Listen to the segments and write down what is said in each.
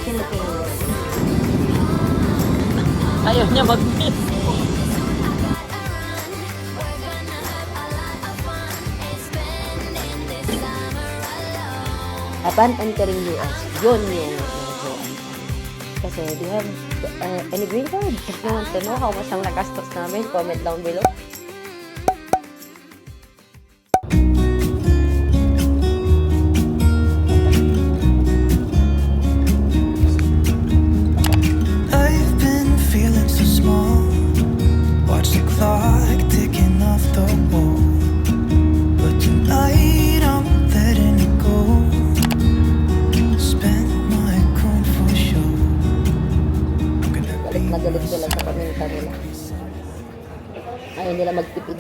Philippines. Ayaw niya mag-miss. Upon entering US, yun yung medyo kasi do you have any green card? If you want to know how much ang nagastos namin, comment down below. I've been feeling so small. Watch the clock ticking off the wall. But tonight I'm letting it go. Spend my coin for sure. I'm gonna Galit na galit sila sa paminta nila. Ayaw nila magtipid.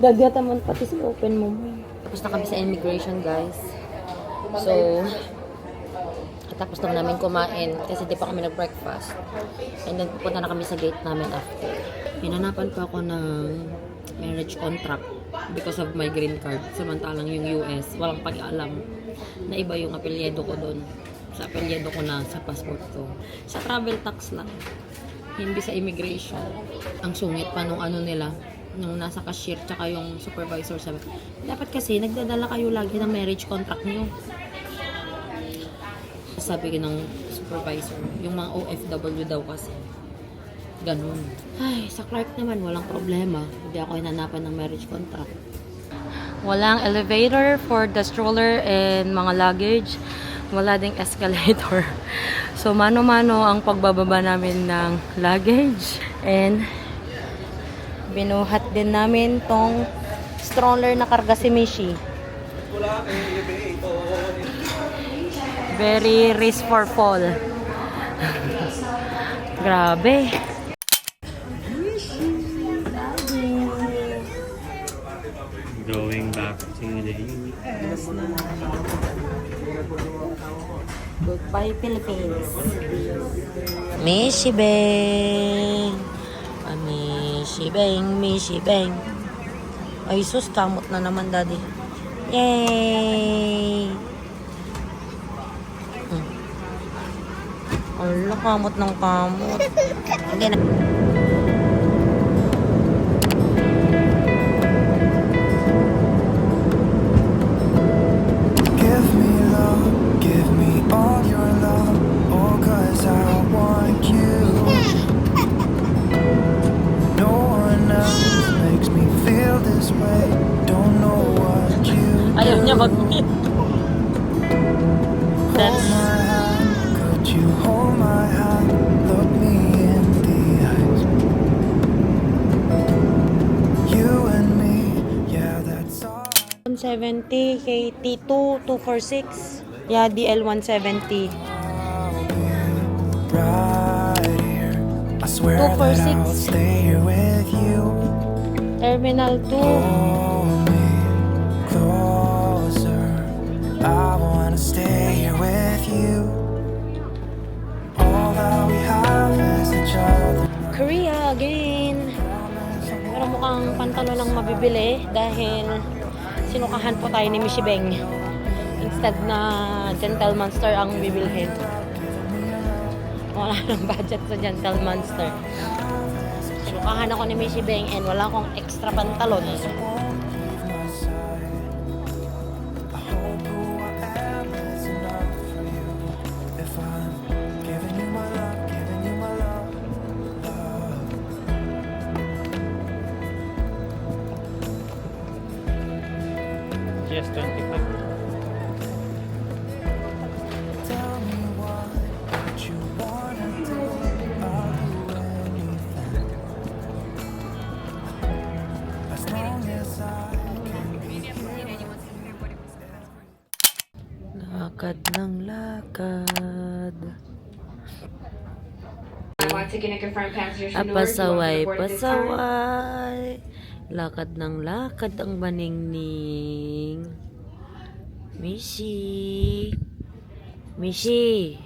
Dagatan pati si open mo. Tapos na kami sa immigration, guys. So, tapos na namin kumain kasi di pa kami nag-breakfast. And then pupunta na kami sa gate namin after. Hinanapan pa ako ng marriage contract because of my green card. Samantalang yung US, walang pag-alam na iba yung apelyedo ko doon. Sa apelyedo ko na sa passport ko. Sa travel tax lang. Hindi sa immigration. Ang sungit pa nung ano nila, nung nasa cashier tsaka yung supervisor sabi, dapat kasi nagdadala kayo lagi ng marriage contract niyo. Sabi ng supervisor, yung mga OFW daw kasi. Ganun. Ay, sa Clark naman, walang problema. Hindi ako hinanapan ng marriage contract. Walang elevator for the stroller and mga luggage. Wala ding escalator. So, mano-mano ang pagbababa namin ng luggage. And, binuhat din namin tong stroller na karga si Mishi. Very risk for fall. Grabe. Going back to the US na. Goodbye, Philippines. Mishi Bang! Mishi Bang, Mishi Bang. Ay sus, kamot na naman, daddy. Yay! Ala, kamot ng kamot. Hindi na. give me love, give me all your love. Oh, 'cause I want you. No one else makes me feel this way. Don't know what you Ayaw niya mag-meet. hold my hand. Could you hold my hand? Look me in the eyes. You and me, yeah, that's all. 170 KT2 246. Yeah, DL 170. Right here. I swear that 246. I'll stay here with you. Terminal 2. Hold me closer. I wanna stay here with you. All that we have is each other. Korea again. Pero mukhang pantalo lang mabibili dahil sinukahan po tayo ni Mishi Beng. Instead na Gentleman Store ang bibilhin. Wala nang budget sa Gentleman Store. Sinukahan ako ni Mishi Beng and wala akong extra pantalon. My side. I hope who I am is enough for you. If I'm giving you my love, giving you my love, love. Just 25. Tell me what you wanna do. I'll do anything. As long as I can be here. Lakad ng lakad. Pasaway, pasaway. Lakad ng lakad ang maningning. Mishi. Mishi.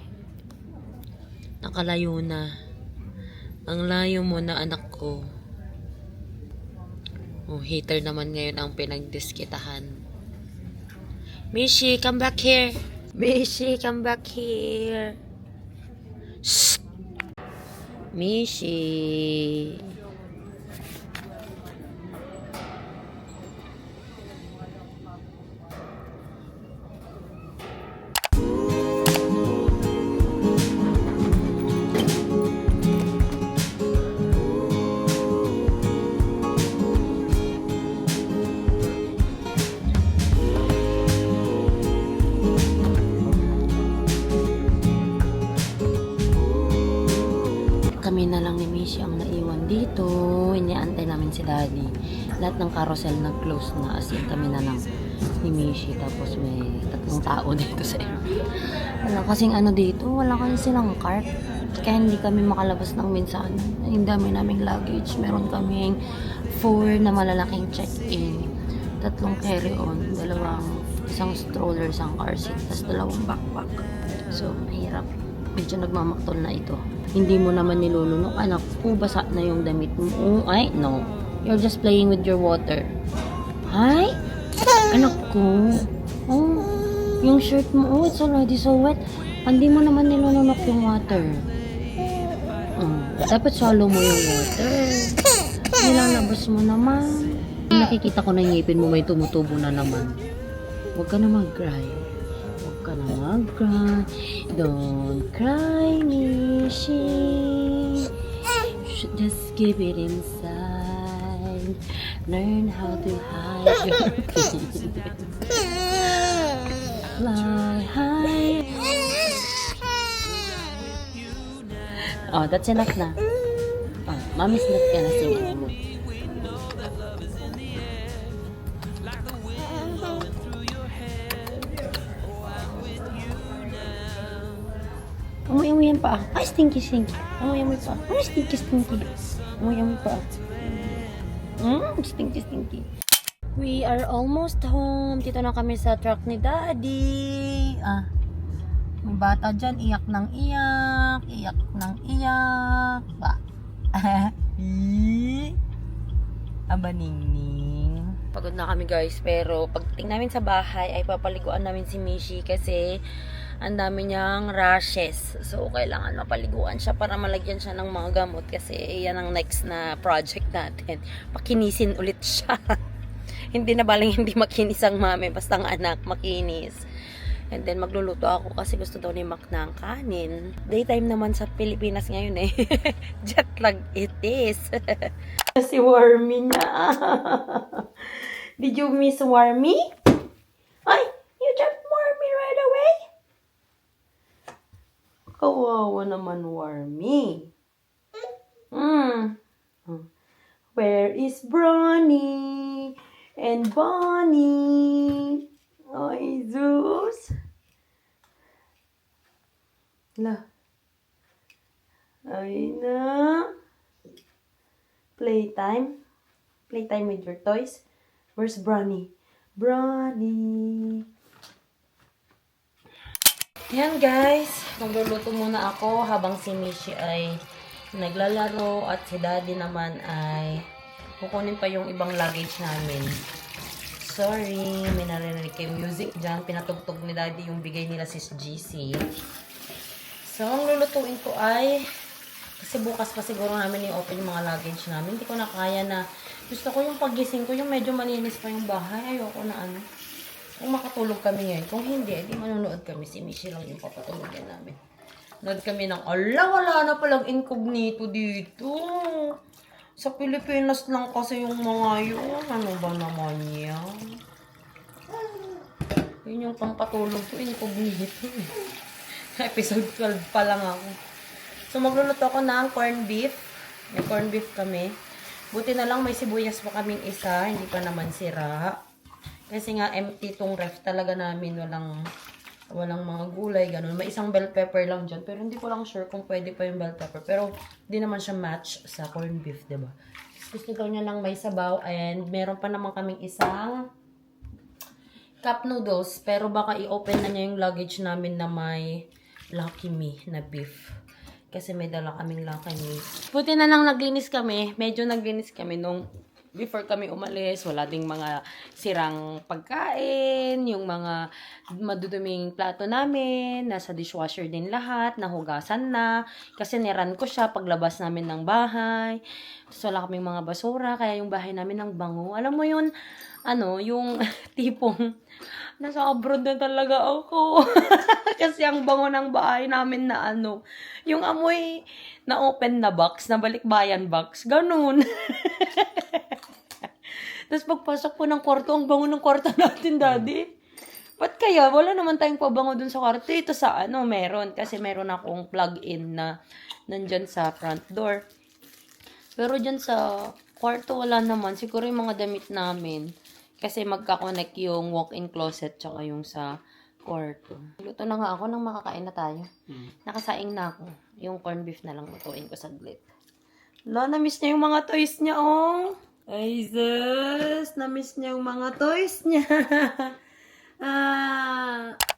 Nakalayo na. Ang layo mo na, anak ko. Oh, hater naman ngayon ang pinagdiskitahan. Mishi, come back here. Mishi, come back here. Mishi. Kami na lang ni Mishi ang naiwan dito. Iniantay namin si Daddy. Lahat ng carousel nag-close na. As in, kami na lang ni Mishi. Tapos may 3 tao dito sa area. Wala kasing ano dito. Wala kasi silang cart. Kaya hindi kami makalabas ng minsan. Ang dami naming luggage. Meron kaming 4 na malalaking check-in. 3 carry-on. 2 isang stroller, isang car seat. Tapos 2 backpack. So, mahirap. Medyo nagmamaktol na ito. Hindi mo naman nilulunok. Anak ko, basa na yung damit mo. Oh, ay, no. You're just playing with your water. Hi? Anak ko. Oh, yung shirt mo, oh, it's already so wet. Hindi mo naman nilulunok yung water. Oh, dapat swallow mo yung water. Nilalabas mo naman. Nakikita ko na yung ngipin mo may tumutubo na naman. Huwag ka na mag-cry. Huwag ka na mag-cry. Don't cry, Mishi. You should just keep it inside. Learn how to hide your pain. Fly high. Oh, that's enough na. Oh, mommy's not gonna sing anymore. Amoy-amoy yan pa. Ay, stinky. Amoy-amoy pa. Ay, stinky. Amoy-amoy pa. Stinky. We are almost home. Dito na kami sa truck ni Daddy. May bata dyan. Iyak ng iyak. Iyak ng iyak. Ba? Aba, ningning. Pagod na kami guys. Pero pagdating namin sa bahay ay papaliguan namin si Mishi kasi ang dami niyang rashes. So, kailangan mapaliguan siya para malagyan siya ng mga gamot kasi yan ang next na project natin. Pakinisin ulit siya. Hindi na baling hindi makinis ang mami, basta ang anak makinis. And then, magluluto ako kasi gusto daw ni Mac ng kanin. Daytime naman sa Pilipinas ngayon eh. Jet lag it is. Si Wormy na. Did you miss Wormy? Ay, you jumped Wormy right away? Kawawa naman, Wormy. Where is Bronny and Bonnie? Ay, Zeus. La. Ay na. Playtime. Playtime with your toys. Where's Bronny? Bronny. Yan guys, magluluto muna ako habang si Mishi ay naglalaro at si Daddy naman ay kukunin pa yung ibang luggage namin. Sorry, may narinig kayo music dyan. Pinatugtog ni Daddy yung bigay nila sis GC. So, ang lulutuin ko ay kasi bukas pa siguro namin i-open yung mga luggage namin. Hindi ko na kaya na gusto ko yung pagising ko, yung medyo malinis pa yung bahay. Ayoko na ano. Kung makatulog kami ngayon. Kung hindi, di manonood kami. Si Mishi lang yung papatulogin namin. Nood kami ng, wala na palang incognito dito. Sa Pilipinas lang kasi yung mga yun. Ano ba naman yan? Yun yung pampatulog ko, incognito. Episode 12 pa lang ako. So, magluluto ako ng corned beef. May corned beef kami. Buti na lang may sibuyas pa kaming isa. Hindi pa naman sira. Kasi nga empty tong ref talaga namin, walang mga gulay, ganun. May isang bell pepper lang dyan, pero hindi ko lang sure kung pwede pa yung bell pepper. Pero hindi naman siya match sa corned beef, diba? Gusto daw niya lang may sabaw, and meron pa naman kaming isang cup noodles, pero baka i-open na niya yung luggage namin na may Lucky Me na beef. Kasi may dala kaming Lucky Me. Buti na lang naglinis kami, medyo naglinis kami nung before kami umalis, wala ding mga sirang pagkain, yung mga maduduming plato namin, nasa dishwasher din lahat, nahugasan na, kasi niran ko siya paglabas namin ng bahay. So, wala kaming mga basura, kaya yung bahay namin ang bango. Alam mo yun, yung tipong, nasa abroad na talaga ako. Kasi ang bango ng bahay namin na yung amoy na open na box, na balikbayan box, ganun. Tapos pagpasok po ng kwarto, ang bango ng kwarto natin, Daddy. Ba't kaya? Wala naman tayong pabango dun sa kwarto. Ito sa meron. Kasi meron akong plug-in na nandyan sa front door. Pero dyan sa kwarto, wala naman. Siguro yung mga damit namin. Kasi magkakonect yung walk-in closet tsaka yung sa kwarto. Luto na nga ako nang makakain na tayo. Nakasaing na ako. Yung corned beef na lang lutuin ko saglit. Na-miss niya yung mga toys niya, oh. Ay, sis! Na-miss niya yung mga toys niya.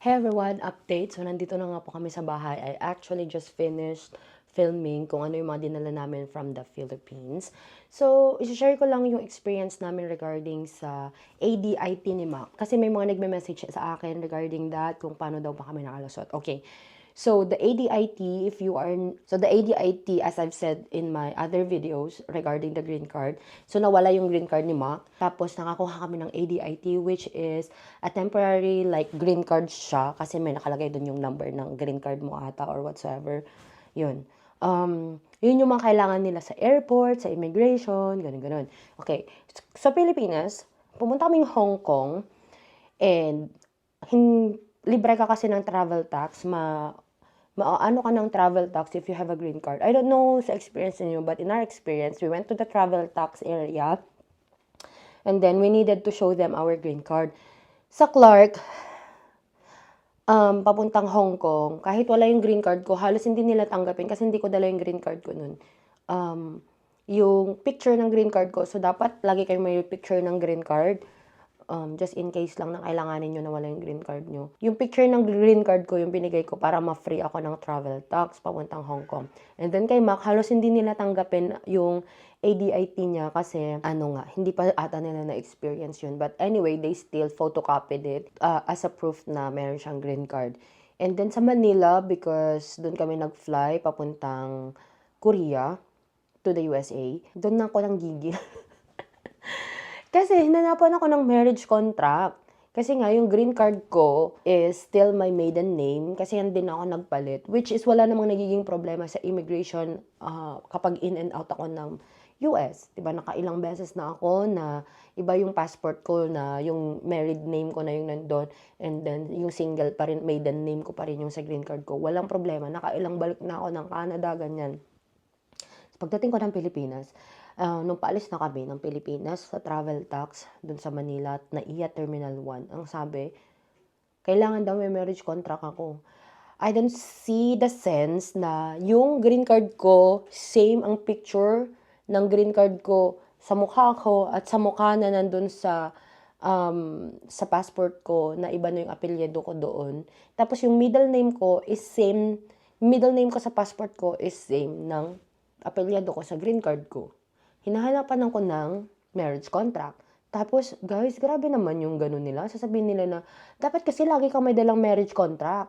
Hey everyone, update. So, nandito na nga po kami sa bahay. I actually just finished filming kung ano yung mga dinala namin from the Philippines. So, isi-share ko lang yung experience namin regarding sa ADIT ni Mac. Kasi may mga nagme-message sa akin regarding that, kung paano daw pa kami nakalusot. Okay. So, the ADIT, the ADIT, as I've said in my other videos regarding the green card, so nawala yung green card ni Mac. Tapos, nakakuha kami ng ADIT, which is a temporary, like, green card siya, kasi may nakalagay dun yung number ng green card mo ata or whatsoever. Yun. Yun yung mga kailangan nila sa airport, sa immigration, ganun. Okay. Sa Pilipinas, pumunta kaming Hong Kong, and libre ka kasi ng travel tax, maano ka ng travel tax if you have a green card. I don't know sa experience niyo, but in our experience, we went to the travel tax area, and then we needed to show them our green card. Sa Clark, papuntang Hong Kong, kahit wala yung green card ko, halos hindi nila tanggapin kasi hindi ko dala yung green card ko nun. Yung picture ng green card ko, so dapat lagi kayo may picture ng green card. Just in case lang na kailanganin nyo na wala yung green card nyo. Yung picture ng green card ko, yung binigay ko para ma-free ako ng travel tax papuntang Hong Kong. And then kay Mac, halos hindi nila tanggapin yung ADIT niya kasi hindi pa ata nila na-experience yun. But anyway, they still photocopied it as a proof na meron siyang green card. And then sa Manila, because doon kami nag-fly papuntang Korea to the USA, doon na ako nang gigil. Kasi hinanapan ako ng marriage contract. Kasi nga, yung green card ko is still my maiden name. Kasi yan din ako nagpalit. Which is wala namang nagiging problema sa immigration kapag in and out ako ng US. Diba, nakailang beses na ako na iba yung passport ko na yung married name ko na yung nandun. And then, yung single pa rin, maiden name ko pa rin yung sa green card ko. Walang problema. Nakailang balik na ako ng Canada, ganyan. Pagdating ko ng Pilipinas, nung paalis na kami ng Pilipinas sa travel tax dun sa Manila at NAIA Terminal 1, ang sabi, kailangan daw may marriage contract ako. I don't see the sense na yung green card ko, same ang picture ng green card ko sa mukha ko at sa mukha na nandun sa passport ko na iba na yung apelyido ko doon. Tapos yung middle name ko is same, middle name ko sa passport ko is same ng apelyido ko sa green card ko. Hinahanapan ako ng marriage contract. Tapos, guys, grabe naman yung ganun nila. Sasabihin nila na, dapat kasi lagi kang may dalang marriage contract.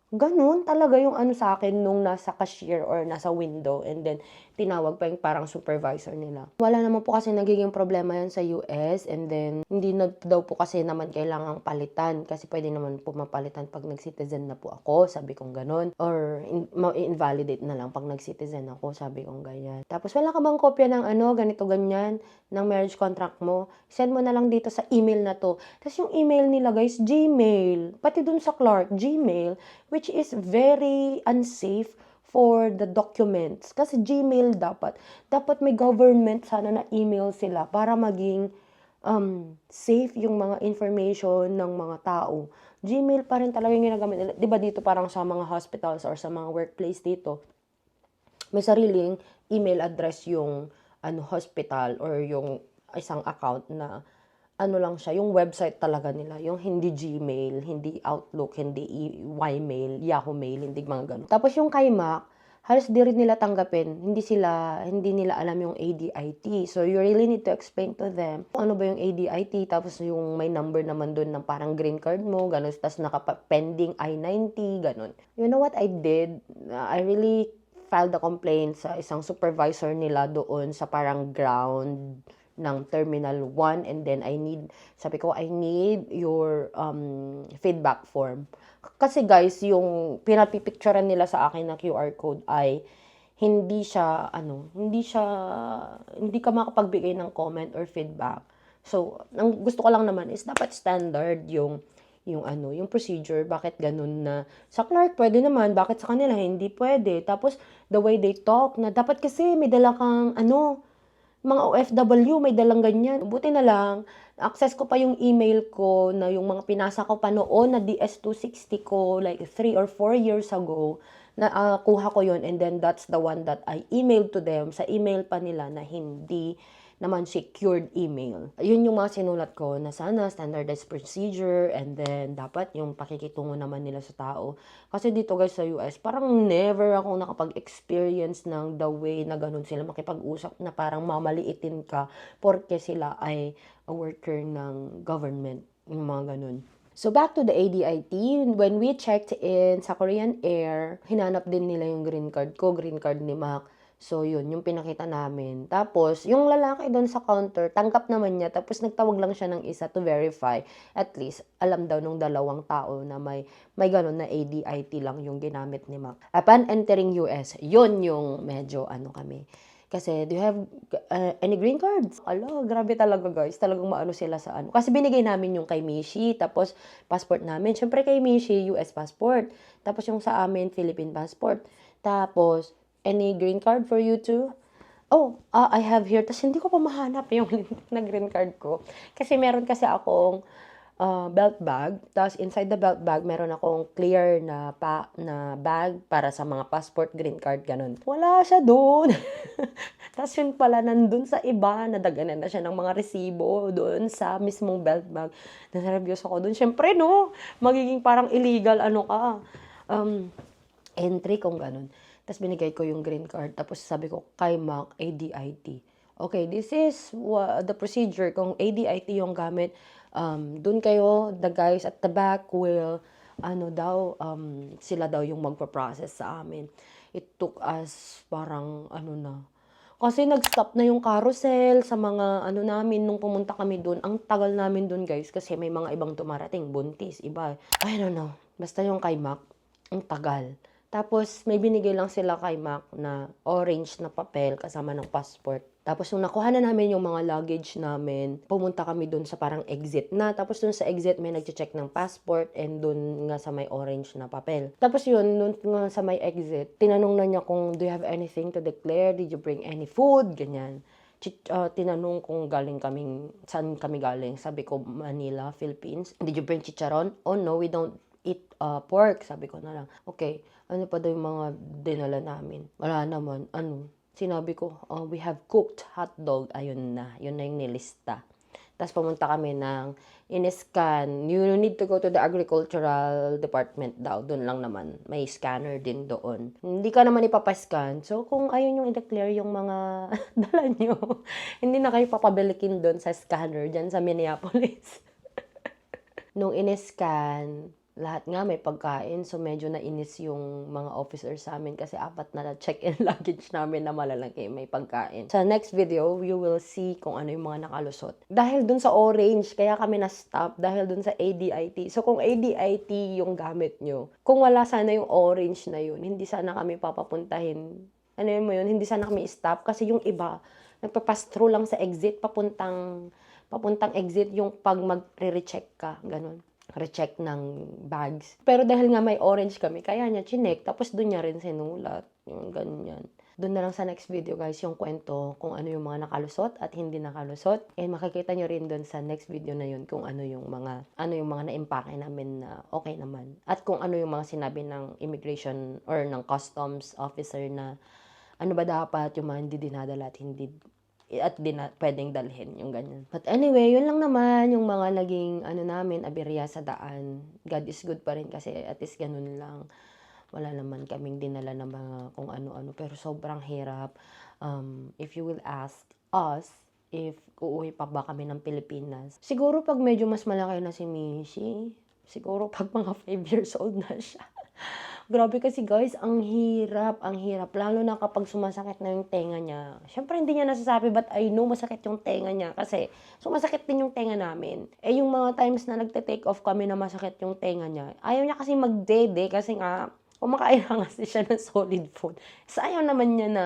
Ganun talaga yung sa akin nung nasa cashier or nasa window, and then tinawag pa yung parang supervisor nila. Wala naman po kasi nagiging problema yan sa US, and then hindi na daw po kasi naman kailangang palitan kasi pwede naman po mapalitan pag nag-citizen na po ako, sabi kong ganun, or ma-invalidate na lang pag nag-citizen ako, sabi kong ganyan. Tapos wala ka bang kopya ng ganito ganyan ng marriage contract mo? Send mo na lang dito sa email na to. Tapos yung email nila, guys, Gmail, pati dun sa Clark, Gmail, which is very unsafe for the documents. Kasi Gmail dapat may government sana na email sila para maging safe yung mga information ng mga tao. Gmail pa rin talaga yung ginagamit nila. Diba dito parang sa mga hospitals or sa mga workplace dito, may sariling email address yung hospital or yung isang account na lang siya, yung website talaga nila, yung hindi Gmail, hindi Outlook, hindi Ymail, Yahoo Mail, hindi mga ganun. Tapos yung kay Mac, halos di rin nila tanggapin. Hindi nila alam yung ADIT. So, you really need to explain to them kung ano ba yung ADIT, tapos yung may number naman dun ng parang green card mo, ganun, tapos pending I-90, ganun. You know what I did? I really filed a complaint sa isang supervisor nila doon sa parang ground ng Terminal 1, and then sabi ko, I need your feedback form. Kasi guys, yung pinapipicturean nila sa akin na QR code ay hindi ka makapagbigay ng comment or feedback. So, ang gusto ko lang naman is dapat standard yung procedure. Bakit ganun na sa Clark pwede naman, bakit sa kanila hindi pwede? Tapos the way they talk, na dapat kasi may dala kang mga OFW may dalang ganyan. Buti na lang, access ko pa yung email ko na yung mga pinasa ko pa noon na DS260 ko like 3 or 4 years ago, na kuha ko yon, and then that's the one that I emailed to them sa email pa nila na hindi naman secured email. Yun yung mga sinulat ko na sana standardized procedure, and then dapat yung pakikitungo naman nila sa tao. Kasi dito guys sa US, parang never ako nakapag-experience ng the way na ganun sila makipag-usap, na parang mamaliitin ka porque sila ay a worker ng government, yung mga ganun. So, back to the ADIT, when we checked in sa Korean Air, hinanap din nila yung green card ko, green card ni Mac. So, yun, yung pinakita namin. Tapos, yung lalaki doon sa counter, tanggap naman niya. Tapos, nagtawag lang siya ng isa to verify. At least, alam daw nung dalawang tao na may ganun na ADIT lang yung ginamit ni Mac. Upon entering US, yun yung medyo kami. Kasi, do you have any green cards? Ala, grabe talaga guys. Talagang maano sila sa Kasi binigay namin yung kay Mishi, tapos passport namin. Siyempre kay Mishi, US passport. Tapos yung sa amin, Philippine passport. Tapos, any green card for you too? Oh, I have here. Tapos hindi ko pa mahanap yung na green card ko. Kasi meron kasi akong belt bag. Tapos inside the belt bag, meron akong clear na bag para sa mga passport, green card, ganun. Wala siya doon. Tapos yun pala, nandun sa iba, nadaganan na siya ng mga resibo doon sa mismong belt bag. Nanervyos ako doon. Siyempre, no, magiging parang illegal, entry kung ganun. Tapos binigay ko yung green card. Tapos sabi ko, kay Mac, ADIT. Okay, this is the procedure. Kung ADIT yung gamit, dun kayo, the guys at the back will, sila daw yung magpa-process sa amin. It took us parang, kasi nag-stop na yung carousel sa mga, namin, nung pumunta kami dun. Ang tagal namin dun, guys, kasi may mga ibang tumarating, buntis, iba. I don't know. Basta yung kay Mac, ang tagal. Tapos, may binigay lang sila kay Mac na orange na papel kasama ng passport. Tapos, nung nakuha na namin yung mga luggage namin, pumunta kami dun sa parang exit na. Tapos, dun sa exit, may nag-check ng passport, and dun nga sa may orange na papel. Tapos yun, dun nga sa may exit, tinanong na niya kung, do you have anything to declare? Did you bring any food? Ganyan. Tinanong kung saan kami galing. Sabi ko, Manila, Philippines. Did you bring chicharon? Oh no, we don't eat pork. Sabi ko na lang, okay, ano pa daw yung mga dinala namin? Wala naman, sinabi ko, we have cooked hot dog. Ayun na, yun na yung nilista. Tapos pumunta kami ng in-scan. You need to go to the agricultural department daw. Doon lang naman. May scanner din doon. Hindi ka naman ipapascan. So, kung ayun yung i-declare yung mga dala nyo, hindi na kayo papabilikin doon sa scanner dyan sa Minneapolis. Nung in-scan, lahat nga may pagkain, so medyo nainis yung mga officers sa amin kasi 4 na check-in luggage namin na malalaki may pagkain. Sa next video, you will see kung ano yung mga nakalusot. Dahil dun sa orange, kaya kami na-stop dahil dun sa ADIT. So kung ADIT yung gamit nyo, kung wala sana yung orange na yun, hindi sana kami papapuntahin. Hindi sana kami stop kasi yung iba, nagpa-pass through lang sa exit, papuntang exit yung pag mag-recheck ka, ganun. Recheck ng bags. Pero dahil nga may orange kami, kaya niya chinek, tapos doon niya rin sinulat. Yung ganyan. Doon na lang sa next video guys, yung kwento kung ano yung mga nakalusot at hindi nakalusot. And makikita nyo rin doon sa next video na yun kung ano yung mga na-impake namin na okay naman. At kung ano yung mga sinabi ng immigration or ng customs officer na ano ba dapat yung mga hindi dinadala at pwedeng dalhin, yung ganyan. But anyway, yun lang naman yung mga naging aberya sa daan. God is good pa rin kasi at least ganun lang. Wala naman kaming dinala ng mga kung ano-ano. Pero sobrang hirap. If you will ask us, if uuwi pa ba kami ng Pilipinas, siguro pag medyo mas malaki na si Mishi, siguro pag mga 5 years old na siya. Grabe kasi guys, ang hirap, lalo na kapag sumasakit na yung tenga niya. Siyempre hindi niya nasasabi, but I know masakit yung tenga niya kasi sumasakit din yung tenga namin. Eh yung mga times na nagte-take off kami na masakit yung tenga niya, ayaw niya kasi magdede kasi nga kumakain lang kasi siya ng solid food. So ayaw naman niya na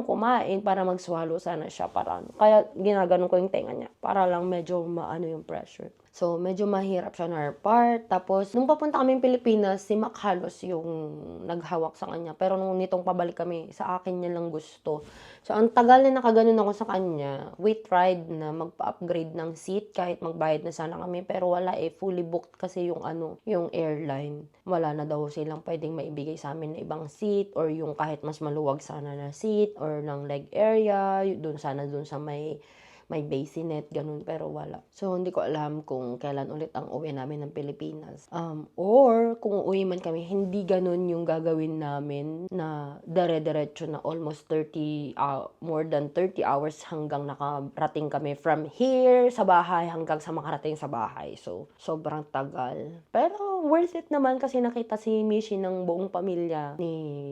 kumain para mag-swallow sana siya para kaya ginaganon ko yung tenga niya para lang medyo maano yung pressure. So, medyo mahirap siya na our part. Tapos, nung papunta kami Pilipinas, si Mac halos yung naghawak sa kanya. Pero nung nitong pabalik kami, sa akin niya lang gusto. So, ang tagal na nakaganon ako sa kanya, we tried na magpa-upgrade ng seat kahit magbayad na sana kami. Pero wala fully booked kasi yung yung airline. Wala na daw silang pwedeng maibigay sa amin na ibang seat or yung kahit mas maluwag sana na seat or ng leg area, dun sa may bassinet, ganun, pero wala. So, hindi ko alam kung kailan ulit ang uwi namin ng Pilipinas. Or, kung uwi man kami, hindi ganun yung gagawin namin na dire-diretso na almost more than 30 hours hanggang nakarating kami from here sa bahay hanggang sa makarating sa bahay. So, sobrang tagal. Pero, worth it naman kasi nakita si Mishi ng buong pamilya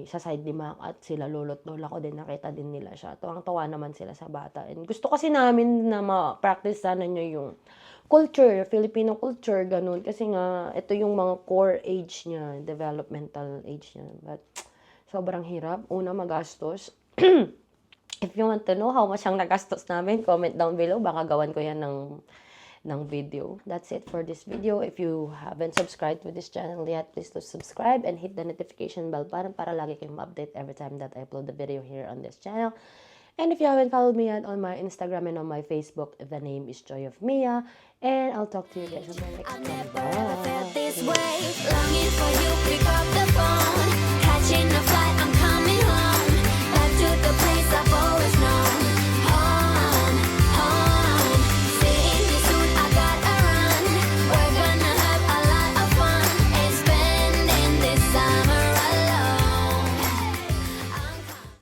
sa side ni Mac at sila lolo't lola ko din, nakita din nila siya. Tuwang-tuwa naman sila sa bata. And gusto kasi namin na ma-practice sana niya yung culture, Filipino culture, ganun. Kasi nga, ito yung mga core age niya, developmental age niya. But, sobrang hirap. Una, magastos. If you want to know how much ang nagastos namin, comment down below. Baka gawan ko yan ng video. That's it for this video. If you haven't subscribed to this channel yet, please do subscribe and hit the notification bell para lagi kayong ma-update every time that I upload the video here on this channel. And if you haven't followed me yet on my Instagram and on my Facebook, the name is Joy of Mia. And I'll talk to you guys on my next one. I've never ever felt this way, longing for you because